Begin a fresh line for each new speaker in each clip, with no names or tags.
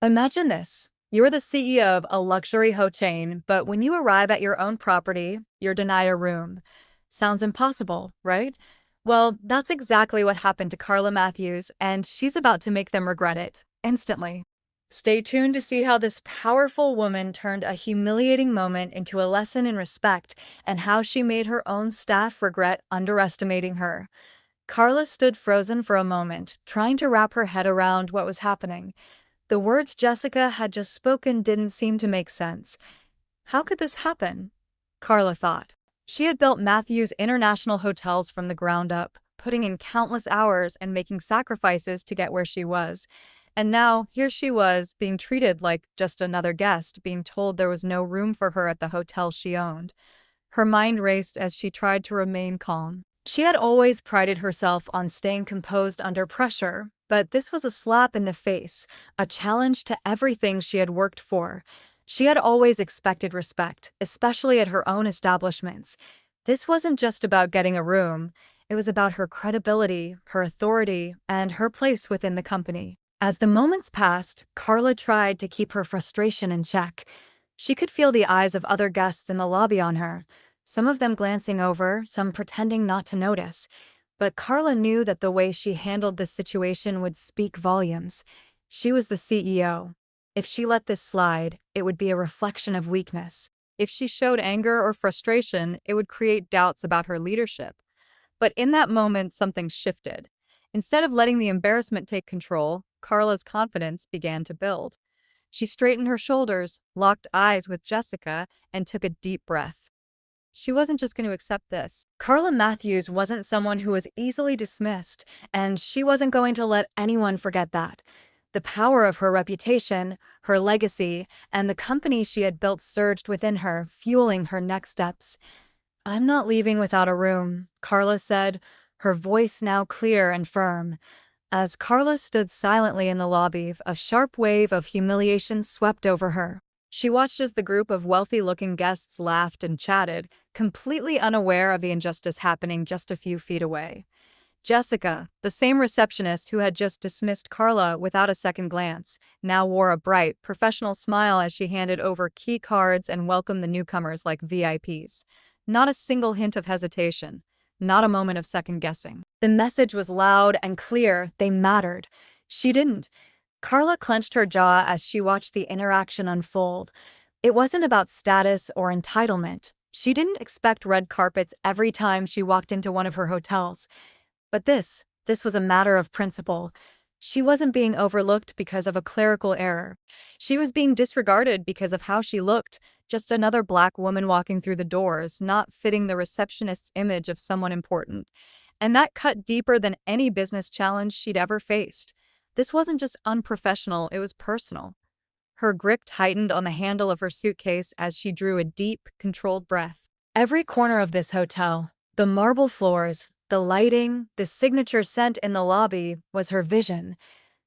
Imagine this. You're the CEO of a luxury hotel chain, but when you arrive at your own property, you're denied a room. Sounds impossible, right? Well, that's exactly what happened to Carla Matthews, and she's about to make them regret it instantly. Stay tuned to see how this powerful woman turned a humiliating moment into a lesson in respect and how she made her own staff regret underestimating her. Carla stood frozen for a moment, trying to wrap her head around what was happening. The words Jessica had just spoken didn't seem to make sense. How could this happen? Carla thought. She had built Matthews International Hotels from the ground up, putting in countless hours and making sacrifices to get where she was. And now, here she was, being treated like just another guest, being told there was no room for her at the hotel she owned. Her mind raced as she tried to remain calm. She had always prided herself on staying composed under pressure, but this was a slap in the face, a challenge to everything she had worked for. She had always expected respect, especially at her own establishments. This wasn't just about getting a room, it was about her credibility, her authority, and her place within the company. As the moments passed, Carla tried to keep her frustration in check. She could feel the eyes of other guests in the lobby on her, some of them glancing over, some pretending not to notice. But Carla knew that the way she handled this situation would speak volumes. She was the CEO. If she let this slide, it would be a reflection of weakness. If she showed anger or frustration, it would create doubts about her leadership. But in that moment, something shifted. Instead of letting the embarrassment take control, Carla's confidence began to build. She straightened her shoulders, locked eyes with Jessica, and took a deep breath. She wasn't just going to accept this. Carla Matthews wasn't someone who was easily dismissed, and she wasn't going to let anyone forget that. The power of her reputation, her legacy, and the company she had built surged within her, fueling her next steps. "I'm not leaving without a room," Carla said, her voice now clear and firm. As Carla stood silently in the lobby, a sharp wave of humiliation swept over her. She watched as the group of wealthy-looking guests laughed and chatted, completely unaware of the injustice happening just a few feet away. Jessica, the same receptionist who had just dismissed Carla without a second glance, now wore a bright, professional smile as she handed over key cards and welcomed the newcomers like VIPs. Not a single hint of hesitation, not a moment of second-guessing. The message was loud and clear. They mattered. She didn't. Carla clenched her jaw as she watched the interaction unfold. It wasn't about status or entitlement. She didn't expect red carpets every time she walked into one of her hotels. But this was a matter of principle. She wasn't being overlooked because of a clerical error. She was being disregarded because of how she looked, just another black woman walking through the doors, not fitting the receptionist's image of someone important. And that cut deeper than any business challenge she'd ever faced. This wasn't just unprofessional, it was personal. Her grip tightened on the handle of her suitcase as she drew a deep, controlled breath. Every corner of this hotel, the marble floors, the lighting, the signature scent in the lobby, was her vision.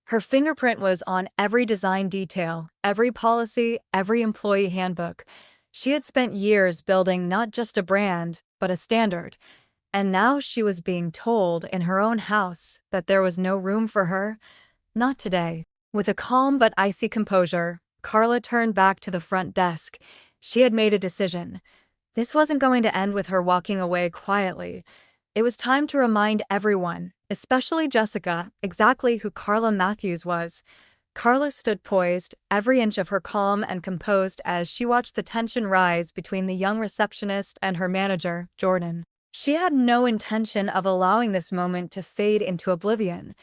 Her fingerprint was on every design detail, every policy, every employee handbook. She had spent years building not just a brand, but a standard. And now she was being told in her own house that there was no room for her. Not today. With a calm but icy composure, Carla turned back to the front desk. She had made a decision. This wasn't going to end with her walking away quietly. It was time to remind everyone, especially Jessica, exactly who Carla Matthews was. Carla stood poised, every inch of her calm and composed as she watched the tension rise between the young receptionist and her manager, Jordan. She had no intention of allowing this moment to fade into oblivion.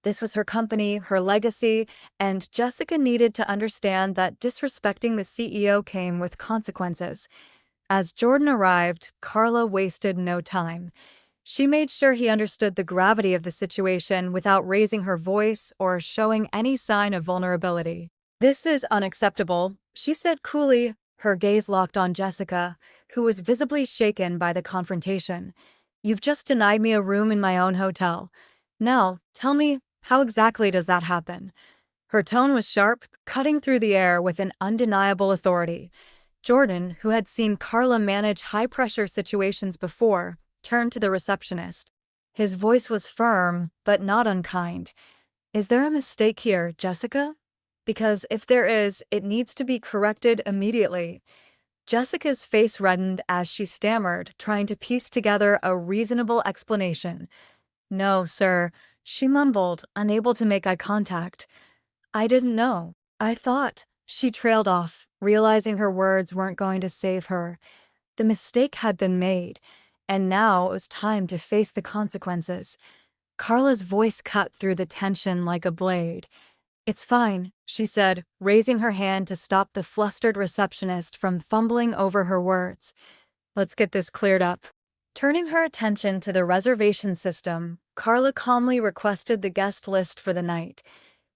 This was her company, her legacy, and Jessica needed to understand that disrespecting the CEO came with consequences. As Jordan arrived, Carla wasted no time. She made sure he understood the gravity of the situation without raising her voice or showing any sign of vulnerability. "This is unacceptable," she said coolly, her gaze locked on Jessica, who was visibly shaken by the confrontation. "You've just denied me a room in my own hotel. Now, tell me, how exactly does that happen?" Her tone was sharp, cutting through the air with an undeniable authority. Jordan, who had seen Carla manage high-pressure situations before, turned to the receptionist. His voice was firm, but not unkind. "Is there a mistake here, Jessica?" Because if there is, it needs to be corrected immediately. Jessica's face reddened as she stammered, trying to piece together a reasonable explanation. No, sir, she mumbled, unable to make eye contact. I didn't know. I thought. She trailed off, realizing her words weren't going to save her. The mistake had been made, and now it was time to face the consequences. Carla's voice cut through the tension like a blade. It's fine, she said, raising her hand to stop the flustered receptionist from fumbling over her words. Let's get this cleared up. Turning her attention to the reservation system, Carla calmly requested the guest list for the night.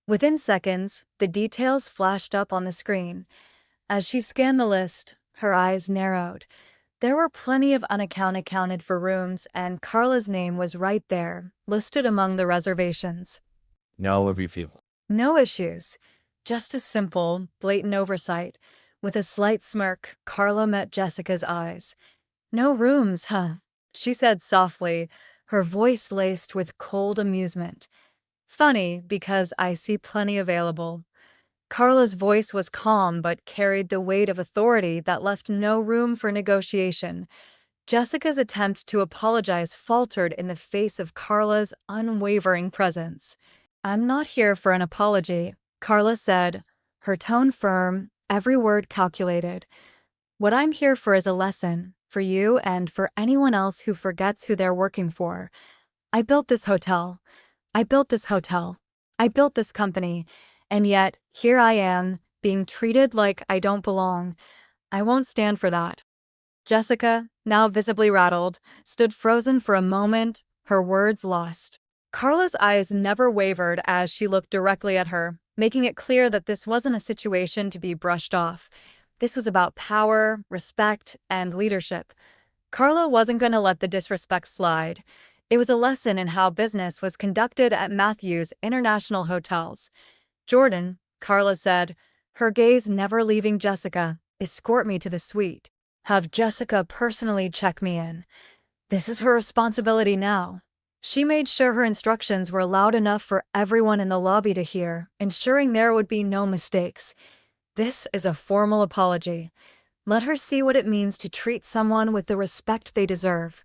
Within seconds, the details flashed up on the screen. As she scanned the list, her eyes narrowed. There were plenty of unaccounted for rooms, and Carla's name was right there, listed among the reservations.
However you feel.
No issues. Just a simple, blatant oversight. With a slight smirk, Carla met Jessica's eyes. No rooms, huh? She said softly, her voice laced with cold amusement. Funny, because I see plenty available. Carla's voice was calm but carried the weight of authority that left no room for negotiation. Jessica's attempt to apologize faltered in the face of Carla's unwavering presence. I'm not here for an apology, Carla said, her tone firm, every word calculated. What I'm here for is a lesson, for you and for anyone else who forgets who they're working for. I built this hotel. I built this hotel. I built this company. And yet, here I am, being treated like I don't belong. I won't stand for that. Jessica, now visibly rattled, stood frozen for a moment, her words lost. Carla's eyes never wavered as she looked directly at her, making it clear that this wasn't a situation to be brushed off. This was about power, respect, and leadership. Carla wasn't going to let the disrespect slide. It was a lesson in how business was conducted at Matthews International Hotels. Jordan, Carla said, her gaze never leaving Jessica, escort me to the suite. Have Jessica personally check me in. This is her responsibility now. She made sure her instructions were loud enough for everyone in the lobby to hear, ensuring there would be no mistakes. This is a formal apology. Let her see what it means to treat someone with the respect they deserve.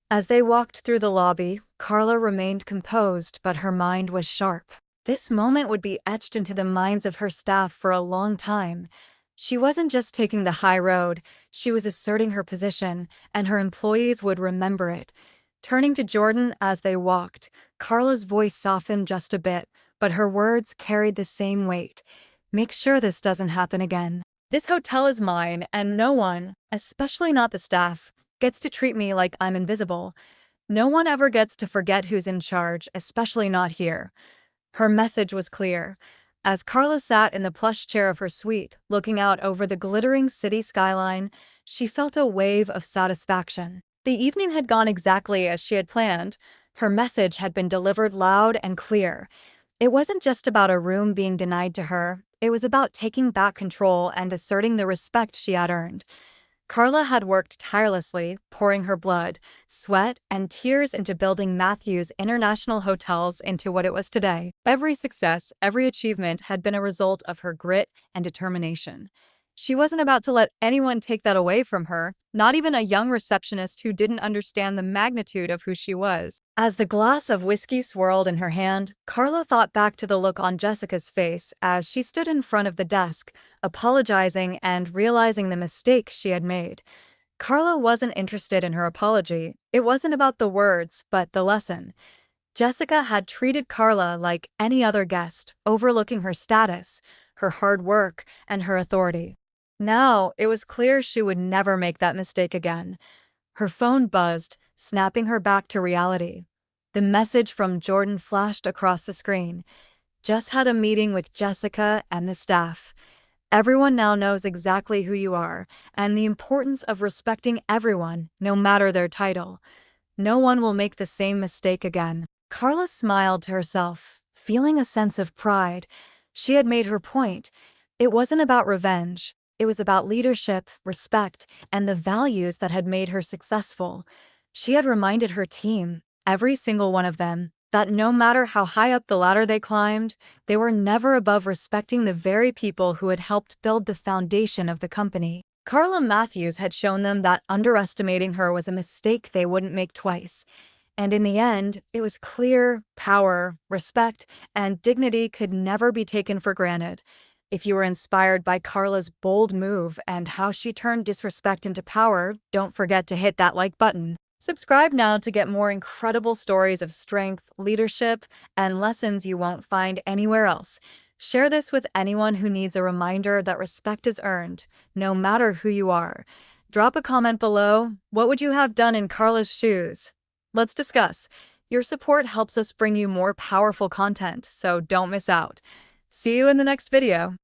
As they walked through the lobby, Carla remained composed, but her mind was sharp. This moment would be etched into the minds of her staff for a long time. She wasn't just taking the high road, she was asserting her position, and her employees would remember it. Turning to Jordan as they walked, Carla's voice softened just a bit, but her words carried the same weight. Make sure this doesn't happen again. This hotel is mine, and no one, especially not the staff, gets to treat me like I'm invisible. No one ever gets to forget who's in charge, especially not here. Her message was clear. As Carla sat in the plush chair of her suite, looking out over the glittering city skyline, she felt a wave of satisfaction. The evening had gone exactly as she had planned. Her message had been delivered loud and clear. It wasn't just about a room being denied to her. It was about taking back control and asserting the respect she had earned. Carla had worked tirelessly, pouring her blood, sweat, and tears into building Matthews International Hotels into what it was today. Every success, every achievement had been a result of her grit and determination. She wasn't about to let anyone take that away from her, not even a young receptionist who didn't understand the magnitude of who she was. As the glass of whiskey swirled in her hand, Carla thought back to the look on Jessica's face as she stood in front of the desk, apologizing and realizing the mistake she had made. Carla wasn't interested in her apology. It wasn't about the words, but the lesson. Jessica had treated Carla like any other guest, overlooking her status, her hard work, and her authority. Now, it was clear she would never make that mistake again. Her phone buzzed, snapping her back to reality. The message from Jordan flashed across the screen. Just had a meeting with Jessica and the staff. Everyone now knows exactly who you are, and the importance of respecting everyone, no matter their title. No one will make the same mistake again. Carla smiled to herself, feeling a sense of pride. She had made her point. It wasn't about revenge. It was about leadership, respect, and the values that had made her successful. She had reminded her team, every single one of them, that no matter how high up the ladder they climbed, they were never above respecting the very people who had helped build the foundation of the company. Carla Matthews had shown them that underestimating her was a mistake they wouldn't make twice. And in the end, it was clear power, respect, and dignity could never be taken for granted. If you were inspired by Carla's bold move and how she turned disrespect into power, don't forget to hit that like button. Subscribe now to get more incredible stories of strength, leadership, and lessons you won't find anywhere else. Share this with anyone who needs a reminder that respect is earned, no matter who you are. Drop a comment below. What would you have done in Carla's shoes? Let's discuss. Your support helps us bring you more powerful content, so don't miss out. See you in the next video.